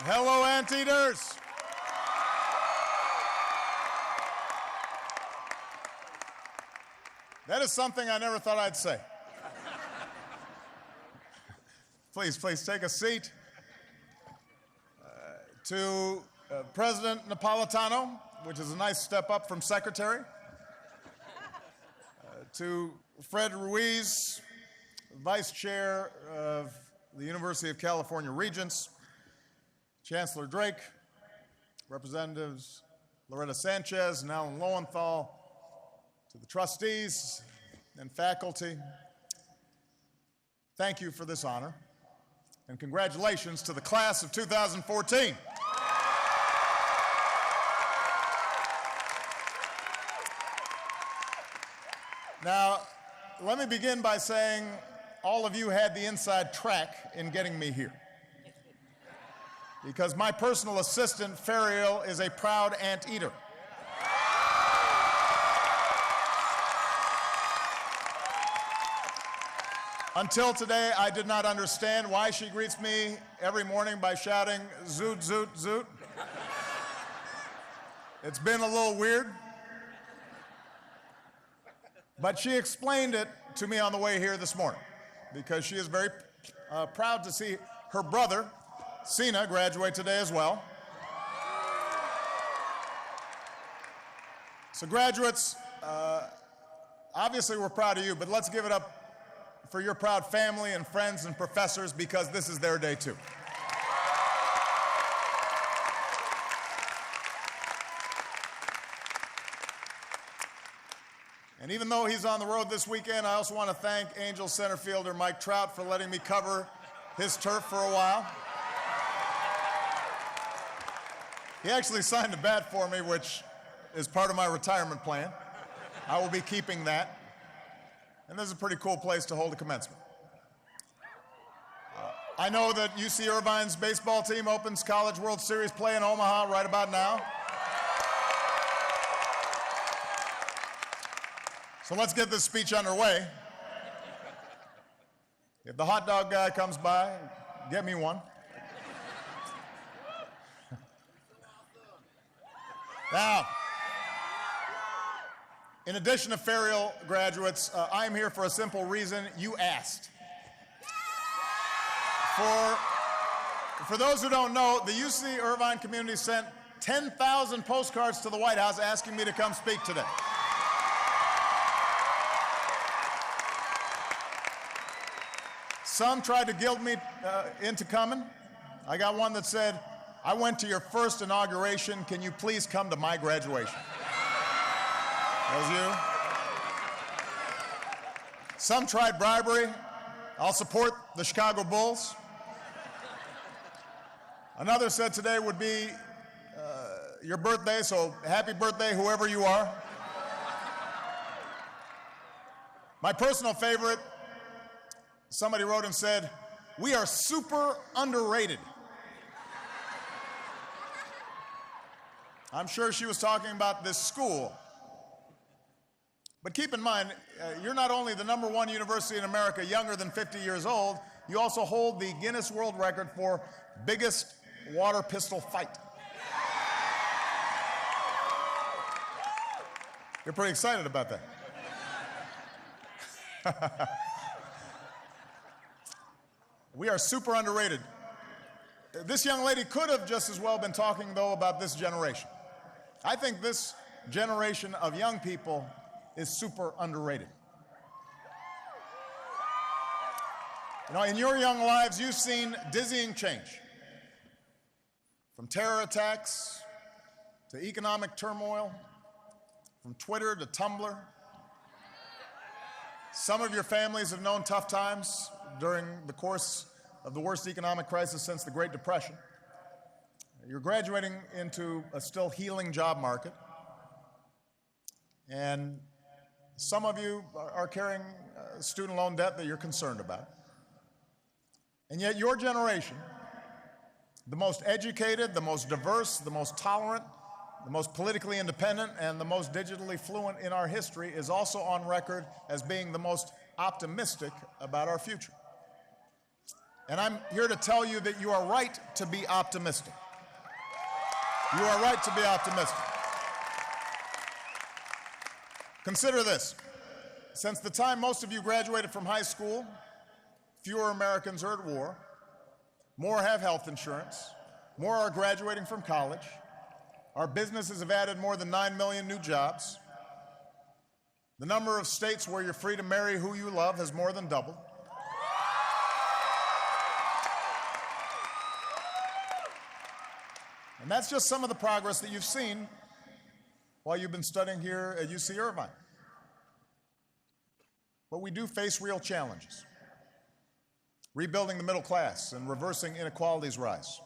Hello, Anteaters. That is something I never thought I'd say. Please take a seat. To President Napolitano, which is a nice step up from Secretary. To Fred Ruiz, Vice Chair of the University of California-Regents, Chancellor Drake, Representatives Loretta Sanchez and Alan Lowenthal, to the trustees and faculty, thank you for this honor, and congratulations to the class of 2014. Now, let me begin by saying all of you had the inside track in getting me here, because my personal assistant, Ferial, is a proud anteater. Until today, I did not understand why she greets me every morning by shouting, "Zoot, zoot, zoot." It's been a little weird. But she explained it to me on the way here this morning, because she is very proud to see her brother, Sina, graduate today as well. So graduates, obviously we're proud of you, but let's give it up for your proud family and friends and professors, because this is their day too. And even though he's on the road this weekend, I also want to thank Angels center fielder Mike Trout for letting me cover his turf for a while. He actually signed a bat for me, which is part of my retirement plan. I will be keeping that. And this is a pretty cool place to hold a commencement. I know that UC-Irvine's baseball team opens College World Series play in Omaha right about now. So let's get this speech underway. If the hot dog guy comes by, get me one. Now, in addition to Ferial graduates, I am here for a simple reason: you asked. For those who don't know, the UC-Irvine community sent 10,000 postcards to the White House asking me to come speak today. Some tried to guilt me into coming. I got one that said, "I went to your first inauguration. Can you please come to my graduation?" That was you. Some tried bribery. I'll support the Chicago Bulls. Another said today would be your birthday, so happy birthday, whoever you are. My personal favorite, somebody wrote and said, "We are super underrated." I'm sure she was talking about this school. But keep in mind, you're not only the #1 university in America younger than 50 years old, you also hold the Guinness World Record for biggest water pistol fight. You're pretty excited about that. We are super underrated. This young lady could have just as well been talking, though, about this generation. I think this generation of young people is super underrated. You know, in your young lives, you've seen dizzying change. From terror attacks to economic turmoil, from Twitter to Tumblr. Some of your families have known tough times during the course of the worst economic crisis since the Great Depression. You're graduating into a still healing job market. And some of you are carrying student loan debt that you're concerned about. And yet your generation, the most educated, the most diverse, the most tolerant, the most politically independent, and the most digitally fluent in our history, is also on record as being the most optimistic about our future. And I'm here to tell you that you are right to be optimistic. You are right to be optimistic. Consider this. Since the time most of you graduated from high school, fewer Americans are at war, more have health insurance, more are graduating from college, our businesses have added more than 9 million new jobs, the number of states where you're free to marry who you love has more than doubled. And that's just some of the progress that you've seen while you've been studying here at UC-Irvine. But we do face real challenges. Rebuilding the middle class and reversing inequalities rise.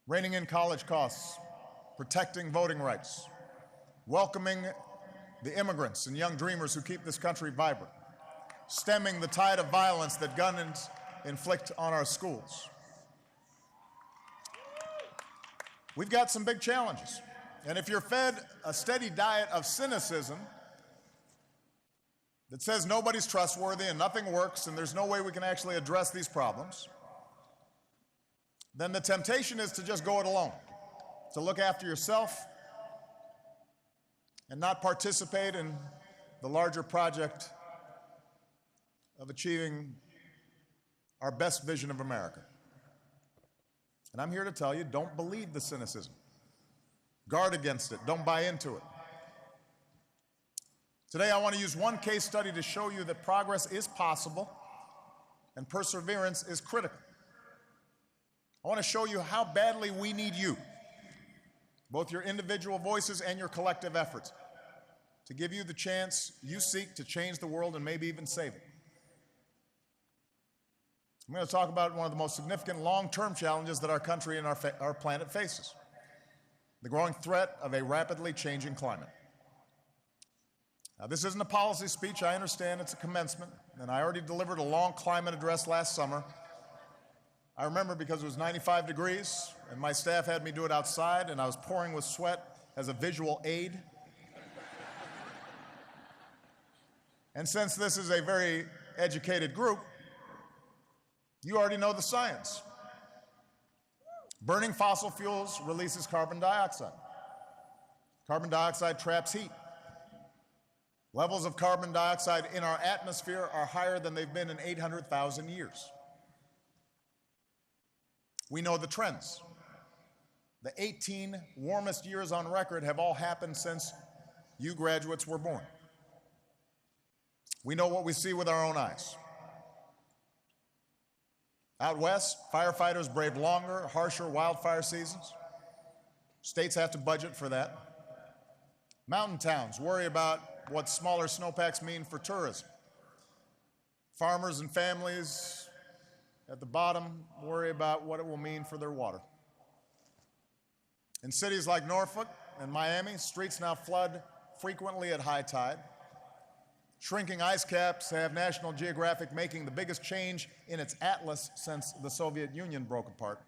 Reining in college costs, protecting voting rights, welcoming the immigrants and young dreamers who keep this country vibrant, stemming the tide of violence that guns inflict on our schools. We've got some big challenges. And if you're fed a steady diet of cynicism that says nobody's trustworthy and nothing works and there's no way we can actually address these problems, then the temptation is to just go it alone, to look after yourself and not participate in the larger project of achieving our best vision of America. And I'm here to tell you, don't believe the cynicism. Guard against it. Don't buy into it. Today, I want to use one case study to show you that progress is possible and perseverance is critical. I want to show you how badly we need you, both your individual voices and your collective efforts, to give you the chance you seek to change the world and maybe even save it. I'm going to talk about one of the most significant long-term challenges that our country and our planet faces, the growing threat of a rapidly changing climate. Now, this isn't a policy speech. I understand it's a commencement, and I already delivered a long climate address last summer. I remember because it was 95 degrees, and my staff had me do it outside, and I was pouring with sweat as a visual aid. And since this is a very educated group, you already know the science. Burning fossil fuels releases carbon dioxide. Carbon dioxide traps heat. Levels of carbon dioxide in our atmosphere are higher than they've been in 800,000 years. We know the trends. The 18 warmest years on record have all happened since you graduates were born. We know what we see with our own eyes. Out west, firefighters brave longer, harsher wildfire seasons. States have to budget for that. Mountain towns worry about what smaller snowpacks mean for tourism. Farmers and families at the bottom worry about what it will mean for their water. In cities like Norfolk and Miami, streets now flood frequently at high tide. Shrinking ice caps have National Geographic making the biggest change in its atlas since the Soviet Union broke apart.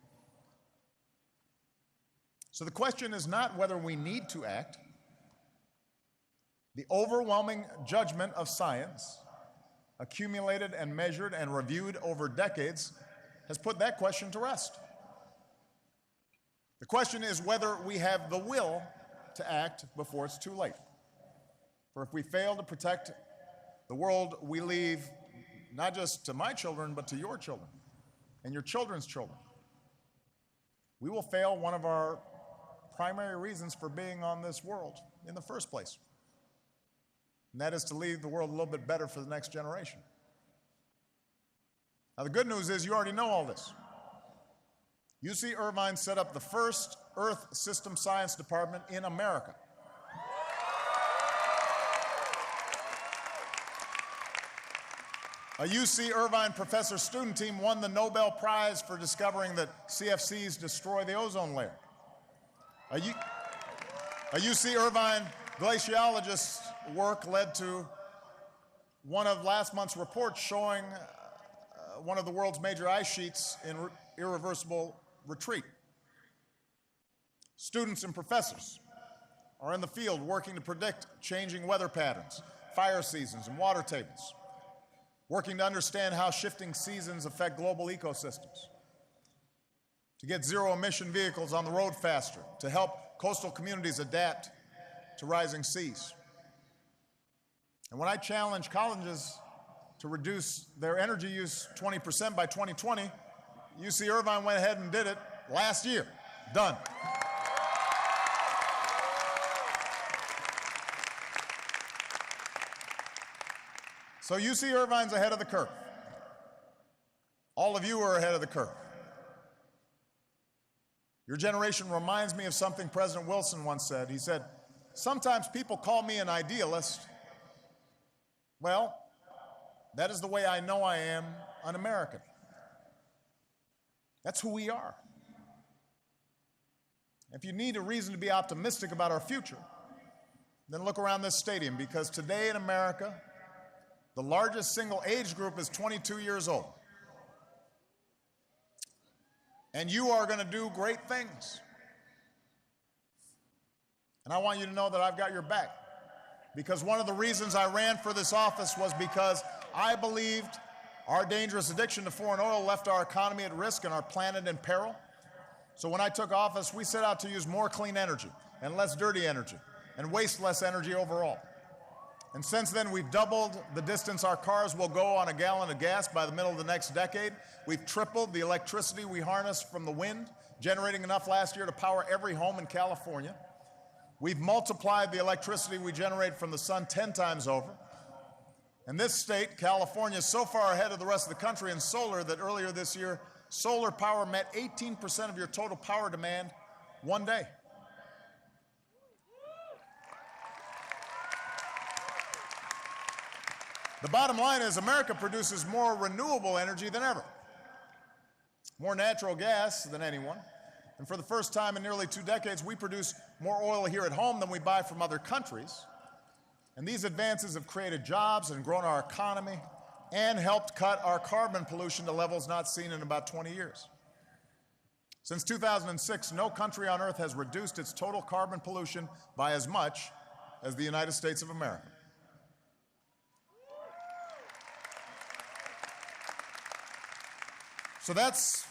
So the question is not whether we need to act. The overwhelming judgment of science, accumulated and measured and reviewed over decades, has put that question to rest. The question is whether we have the will to act before it's too late. For if we fail to protect the world we leave, not just to my children, but to your children and your children's children, we will fail one of our primary reasons for being on this world in the first place. And that is to leave the world a little bit better for the next generation. Now, the good news is you already know all this. UC-Irvine set up the first Earth System Science Department in America. A UC-Irvine professor-student team won the Nobel Prize for discovering that CFCs destroy the ozone layer. A UC-Irvine glaciologist's work led to one of last month's reports showing one of the world's major ice sheets in irreversible retreat. Students and professors are in the field working to predict changing weather patterns, fire seasons, and water tables. working to understand how shifting seasons affect global ecosystems, to get zero-emission vehicles on the road faster, to help coastal communities adapt to rising seas. And when I challenged colleges to reduce their energy use 20% by 2020, UC-Irvine went ahead and did it last year. Done. So UC-Irvine's ahead of the curve. All of you are ahead of the curve. Your generation reminds me of something President Wilson once said. He said, "Sometimes people call me an idealist. Well, that is the way I know I am an American." That's who we are. If you need a reason to be optimistic about our future, then look around this stadium, because today in America, the largest single age group is 22 years old. And you are going to do great things. And I want you to know that I've got your back. Because one of the reasons I ran for this office was because I believed our dangerous addiction to foreign oil left our economy at risk and our planet in peril. So when I took office, we set out to use more clean energy and less dirty energy and waste less energy overall. And since then, we've doubled the distance our cars will go on a gallon of gas by the middle of the next decade. We've tripled the electricity we harness from the wind, generating enough last year to power every home in California. We've multiplied the electricity we generate from the sun 10 times over. And this state, California, is so far ahead of the rest of the country in solar that earlier this year, solar power met 18% of your total power demand one day. The bottom line is America produces more renewable energy than ever, more natural gas than anyone. And for the first time in nearly 2 decades, we produce more oil here at home than we buy from other countries. And these advances have created jobs and grown our economy and helped cut our carbon pollution to levels not seen in about 20 years. Since 2006, no country on earth has reduced its total carbon pollution by as much as the United States of America. So that's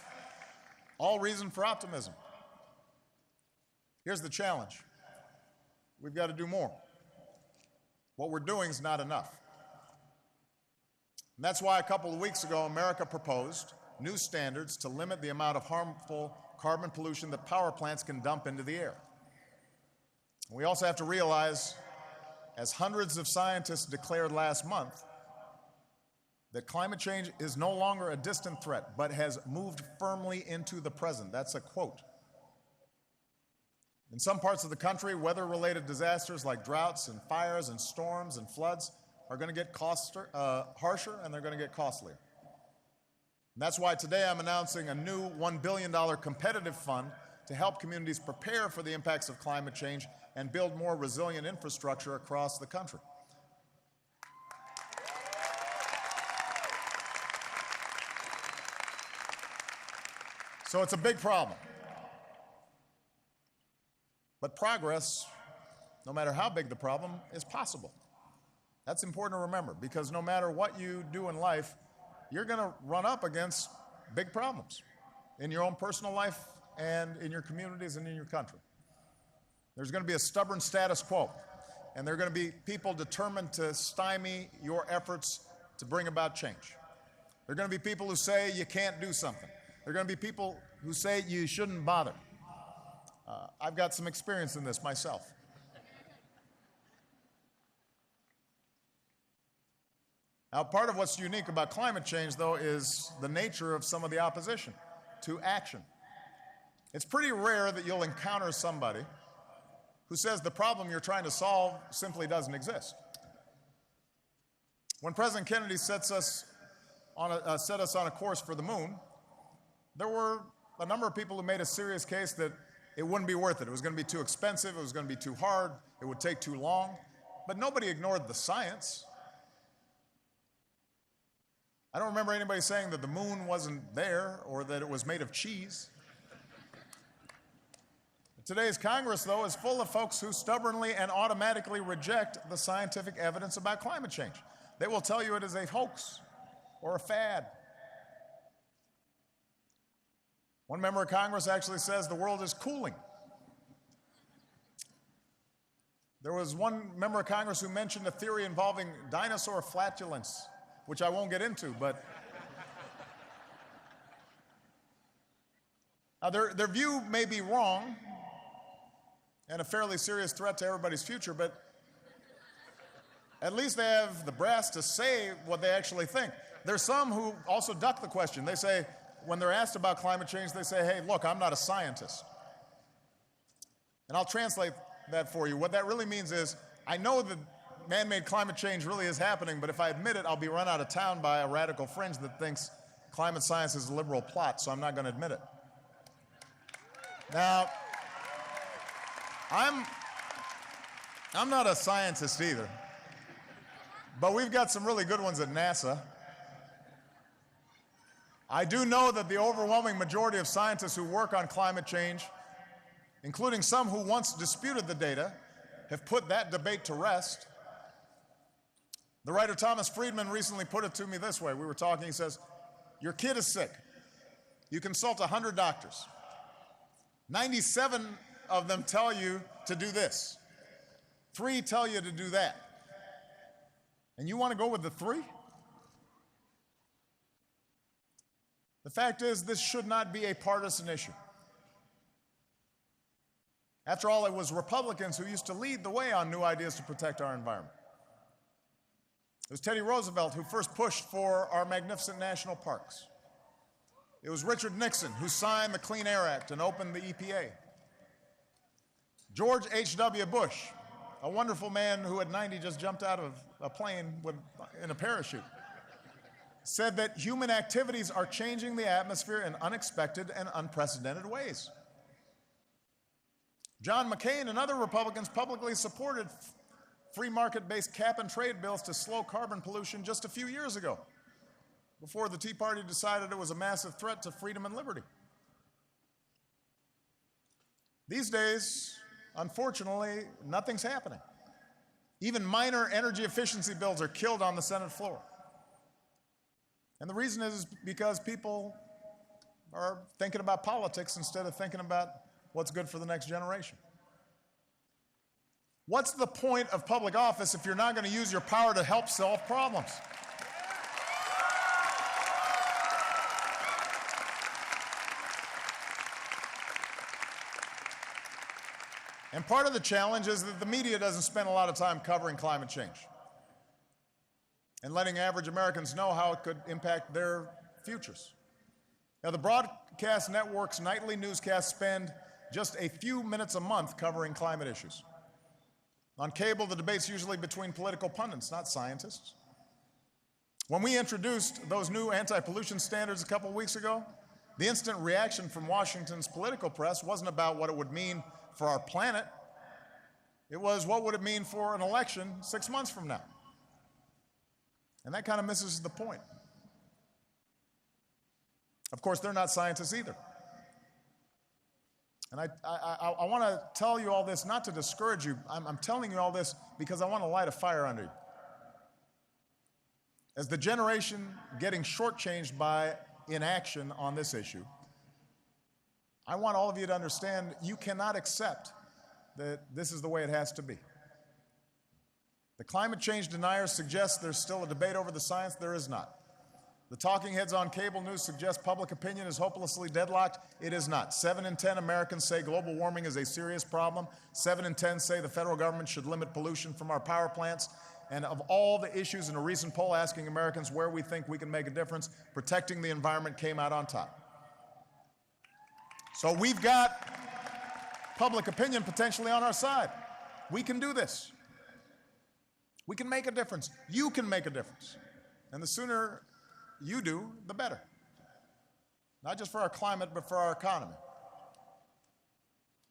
all reason for optimism. Here's the challenge. We've got to do more. What we're doing is not enough. And that's why a couple of weeks ago, America proposed new standards to limit the amount of harmful carbon pollution that power plants can dump into the air. We also have to realize, as hundreds of scientists declared last month, that climate change is no longer a distant threat, but has moved firmly into the present. That's a quote. In some parts of the country, weather-related disasters like droughts and fires and storms and floods are going to get harsher, and they're going to get costlier. And that's why today I'm announcing a new $1 billion competitive fund to help communities prepare for the impacts of climate change and build more resilient infrastructure across the country. So it's a big problem. But progress, no matter how big the problem, is possible. That's important to remember, because no matter what you do in life, you're going to run up against big problems in your own personal life and in your communities and in your country. There's going to be a stubborn status quo, and there are going to be people determined to stymie your efforts to bring about change. There are going to be people who say you can't do something. There are going to be people who say you shouldn't bother. I've got some experience in this myself. Now, part of what's unique about climate change, though, is the nature of some of the opposition to action. It's pretty rare that you'll encounter somebody who says the problem you're trying to solve simply doesn't exist. When President Kennedy set us on a course for the moon, there were a number of people who made a serious case that it wouldn't be worth it. It was going to be too expensive, it was going to be too hard, it would take too long. But nobody ignored the science. I don't remember anybody saying that the moon wasn't there or that it was made of cheese. Today's Congress, though, is full of folks who stubbornly and automatically reject the scientific evidence about climate change. They will tell you it is a hoax. or a fad. One member of Congress actually says the world is cooling. There was one member of Congress who mentioned a theory involving dinosaur flatulence, which I won't get into, but now their view may be wrong and a fairly serious threat to everybody's future, but at least they have the brass to say what they actually think. There's some who also duck the question. They say, when they're asked about climate change, they say, hey, look, I'm not a scientist. And I'll translate that for you. What that really means is, I know that man-made climate change really is happening, but if I admit it, I'll be run out of town by a radical fringe that thinks climate science is a liberal plot, so I'm not going to admit it. Now, I'm not a scientist either, but we've got some really good ones at NASA. I do know that the overwhelming majority of scientists who work on climate change, including some who once disputed the data, have put that debate to rest. The writer Thomas Friedman recently put it to me this way. We were talking, he says, your kid is sick. You consult 100 doctors. 97 of them tell you to do this. 3 tell you to do that. And you want to go with the 3? The fact is, this should not be a partisan issue. After all, it was Republicans who used to lead the way on new ideas to protect our environment. It was Teddy Roosevelt who first pushed for our magnificent national parks. It was Richard Nixon who signed the Clean Air Act and opened the EPA. George H.W. Bush, a wonderful man who at 90 just jumped out of a plane in a parachute, said that human activities are changing the atmosphere in unexpected and unprecedented ways. John McCain and other Republicans publicly supported free market-based cap-and-trade bills to slow carbon pollution just a few years ago, before the Tea Party decided it was a massive threat to freedom and liberty. These days, unfortunately, nothing's happening. Even minor energy efficiency bills are killed on the Senate floor. And the reason is because people are thinking about politics instead of thinking about what's good for the next generation. What's the point of public office if you're not going to use your power to help solve problems? And part of the challenge is that the media doesn't spend a lot of time covering climate change and letting average Americans know how it could impact their futures. Now, the broadcast network's nightly newscasts spend just a few minutes a month covering climate issues. On cable, the debate's usually between political pundits, not scientists. When we introduced those new anti-pollution standards a couple of weeks ago, the instant reaction from Washington's political press wasn't about what it would mean for our planet. It was, what would it mean for an election 6 months from now? And that kind of misses the point. Of course, they're not scientists either. And I want to tell you all this not to discourage you. I'm telling you all this because I want to light a fire under you. As the generation getting shortchanged by inaction on this issue, I want all of you to understand you cannot accept that this is the way it has to be. The climate change deniers suggest there's still a debate over the science. There is not. The talking heads on cable news suggest public opinion is hopelessly deadlocked. It is not. 7 in 10 Americans say global warming is a serious problem. 7 in 10 say the federal government should limit pollution from our power plants. And of all the issues in a recent poll asking Americans where we think we can make a difference, protecting the environment came out on top. So we've got public opinion potentially on our side. We can do this. We can make a difference. You can make a difference. And the sooner you do, the better. Not just for our climate, but for our economy.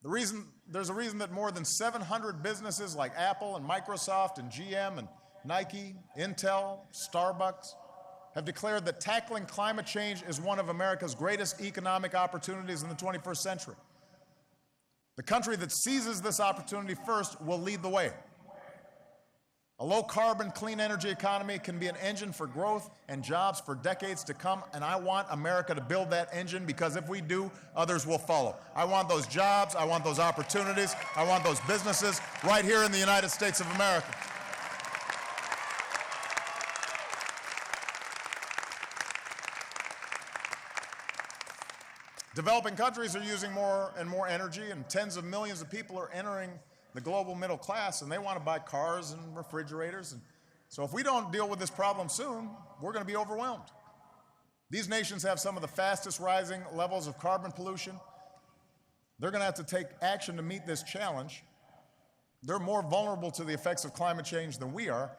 There's a reason that more than 700 businesses like Apple and Microsoft and GM and Nike, Intel, Starbucks have declared that tackling climate change is one of America's greatest economic opportunities in the 21st century. The country that seizes this opportunity first will lead the way. A low-carbon, clean energy economy can be an engine for growth and jobs for decades to come, and I want America to build that engine, because if we do, others will follow. I want those jobs, I want those opportunities, I want those businesses right here in the United States of America. Developing countries are using more and more energy, and tens of millions of people are entering the global middle class, and they want to buy cars and refrigerators. And so if we don't deal with this problem soon, we're going to be overwhelmed. These nations have some of the fastest rising levels of carbon pollution. They're going to have to take action to meet this challenge. They're more vulnerable to the effects of climate change than we are.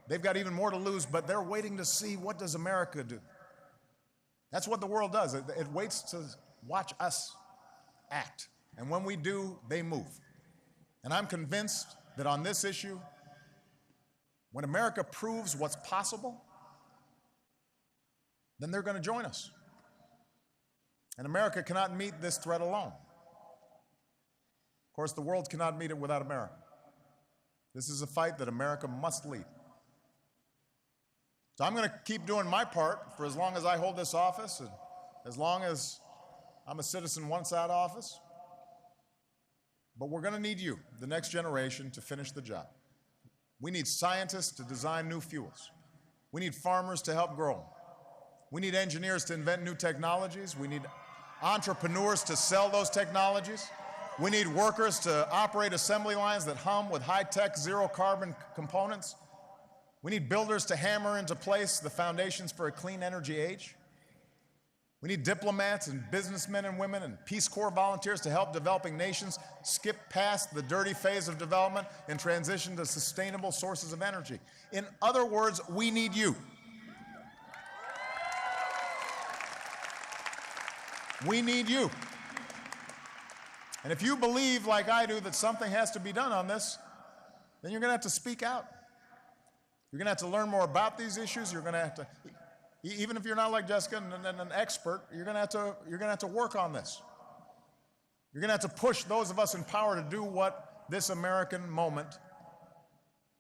They've got even more to lose, but they're waiting to see, what does America do? That's what the world does. It waits to watch us act. And when we do, they move. And I'm convinced that on this issue, when America proves what's possible, then they're going to join us. And America cannot meet this threat alone. Of course, the world cannot meet it without America. This is a fight that America must lead. So I'm going to keep doing my part for as long as I hold this office, and as long as I'm a citizen once out of office. But we're going to need you, the next generation, to finish the job. We need scientists to design new fuels. We need farmers to help grow them. We need engineers to invent new technologies. We need entrepreneurs to sell those technologies. We need workers to operate assembly lines that hum with high-tech, zero-carbon components. We need builders to hammer into place the foundations for a clean energy age. We need diplomats and businessmen and women and Peace Corps volunteers to help developing nations skip past the dirty phase of development and transition to sustainable sources of energy. In other words, we need you. We need you. And if you believe, like I do, that something has to be done on this, then you're going to have to speak out. You're going to have to learn more about these issues. You're going to have to, even if you're not like Jessica and an expert, you're going to have to work on this. You're going to have to push those of us in power to do what this American moment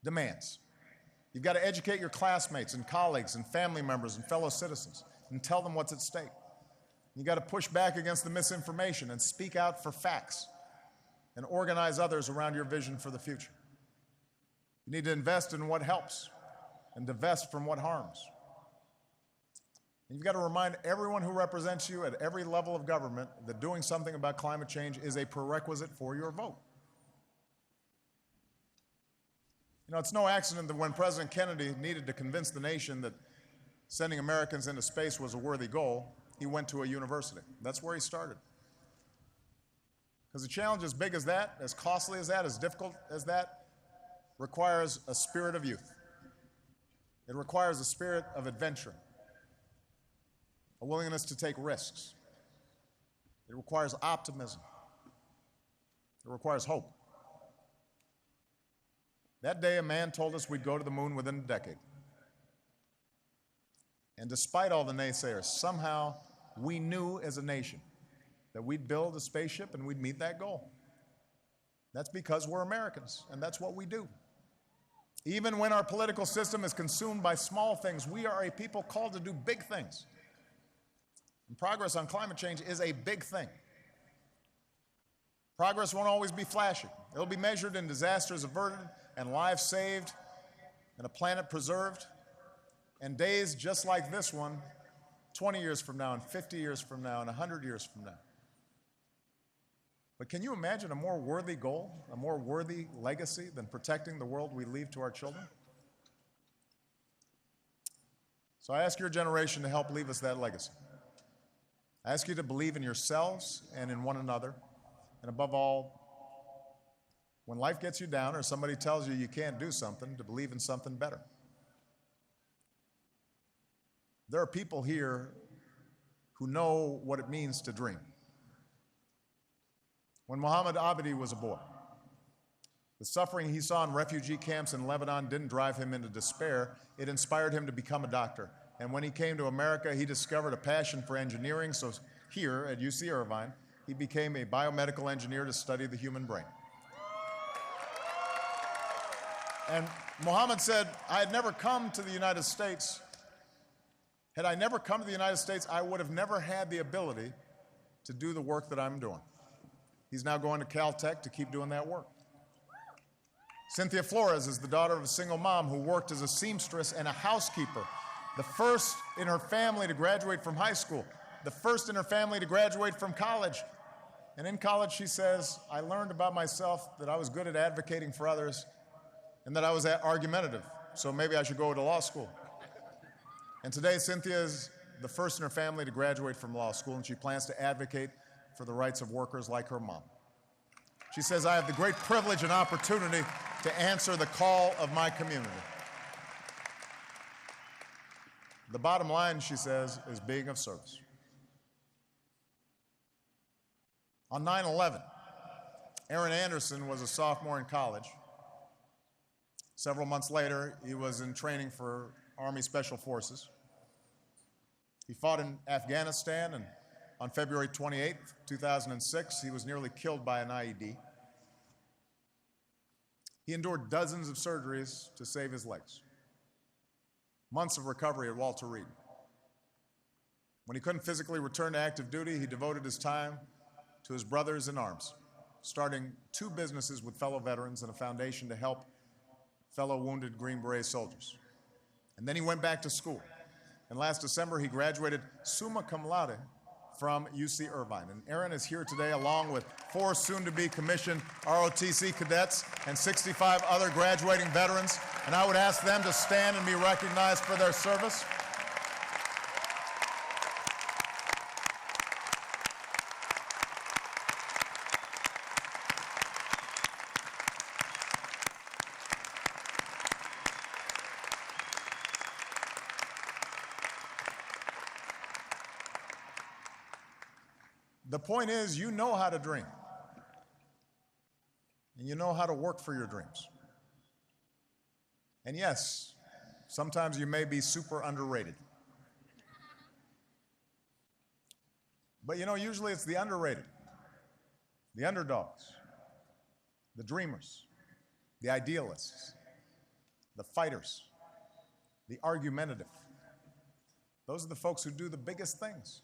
demands. You've got to educate your classmates and colleagues and family members and fellow citizens and tell them what's at stake. You've got to push back against the misinformation and speak out for facts and organize others around your vision for the future. You need to invest in what helps and divest from what harms. And you've got to remind everyone who represents you at every level of government that doing something about climate change is a prerequisite for your vote. You know, it's no accident that when President Kennedy needed to convince the nation that sending Americans into space was a worthy goal, he went to a university. That's where he started. Because a challenge as big as that, as costly as that, as difficult as that, requires a spirit of youth. It requires a spirit of adventure, a willingness to take risks. It requires optimism. It requires hope. That day, a man told us we'd go to the moon within a decade. And despite all the naysayers, somehow we knew as a nation that we'd build a spaceship and we'd meet that goal. That's because we're Americans, and that's what we do. Even when our political system is consumed by small things, we are a people called to do big things. And progress on climate change is a big thing. Progress won't always be flashy. It'll be measured in disasters averted and lives saved and a planet preserved. And days just like this one, 20 years from now, and 50 years from now, and 100 years from now. But can you imagine a more worthy goal, a more worthy legacy than protecting the world we leave to our children? So I ask your generation to help leave us that legacy. I ask you to believe in yourselves and in one another, and above all, when life gets you down or somebody tells you you can't do something, to believe in something better. There are people here who know what it means to dream. When Muhammad Abedi was a boy, the suffering he saw in refugee camps in Lebanon didn't drive him into despair. It inspired him to become a doctor. And when he came to America, he discovered a passion for engineering. So here at UC-Irvine, he became a biomedical engineer to study the human brain. And Muhammad said, I had never come to the United States. Had I never come to the United States, I would have never had the ability to do the work that I'm doing. He's now going to Caltech to keep doing that work. Cynthia Flores is the daughter of a single mom who worked as a seamstress and a housekeeper, the first in her family to graduate from high school, the first in her family to graduate from college. And in college, she says, I learned about myself that I was good at advocating for others and that I was argumentative, so maybe I should go to law school. And today, Cynthia is the first in her family to graduate from law school, and she plans to advocate for the rights of workers like her mom. She says, I have the great privilege and opportunity to answer the call of my community. The bottom line, she says, is being of service. On 9/11, Aaron Anderson was a sophomore in college. Several months later, he was in training for Army Special Forces. He fought in Afghanistan, and on February 28, 2006, he was nearly killed by an IED. He endured dozens of surgeries to save his legs. Months of recovery at Walter Reed. When he couldn't physically return to active duty, he devoted his time to his brothers in arms, starting 2 businesses with fellow veterans and a foundation to help fellow wounded Green Beret soldiers. And then he went back to school. And last December, he graduated summa cum laude from UC-Irvine. And Aaron is here today along with 4 soon-to-be commissioned ROTC cadets and 65 other graduating veterans. And I would ask them to stand and be recognized for their service. The point is, you know how to dream, and you know how to work for your dreams. And yes, sometimes you may be super underrated. But you know, usually it's the underrated, the underdogs, the dreamers, the idealists, the fighters, the argumentative. Those are the folks who do the biggest things.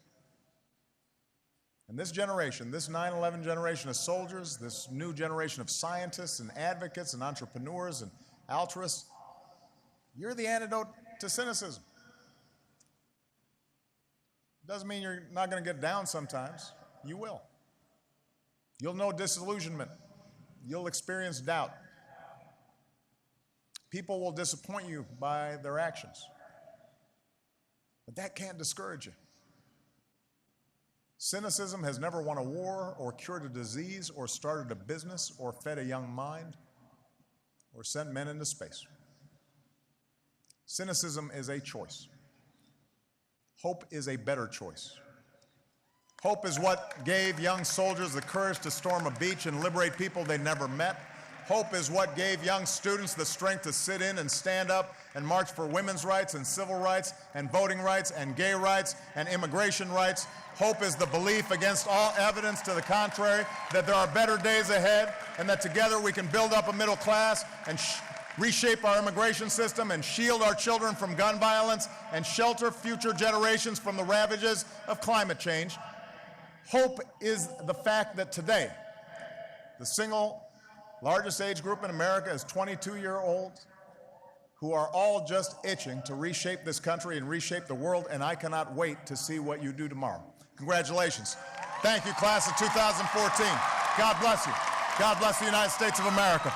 And this generation, this 9/11 generation of soldiers, this new generation of scientists and advocates and entrepreneurs and altruists, you're the antidote to cynicism. Doesn't mean you're not going to get down sometimes. You will. You'll know disillusionment. You'll experience doubt. People will disappoint you by their actions. But that can't discourage you. Cynicism has never won a war or cured a disease or started a business or fed a young mind or sent men into space. Cynicism is a choice. Hope is a better choice. Hope is what gave young soldiers the courage to storm a beach and liberate people they never met. Hope is what gave young students the strength to sit in and stand up and march for women's rights and civil rights and voting rights and gay rights and immigration rights. Hope is the belief against all evidence to the contrary that there are better days ahead and that together we can build up a middle class and reshape our immigration system and shield our children from gun violence and shelter future generations from the ravages of climate change. Hope is the fact that today, the single largest age group in America is 22-year-olds who are all just itching to reshape this country and reshape the world, and I cannot wait to see what you do tomorrow. Congratulations. Thank you, class of 2014. God bless you. God bless the United States of America.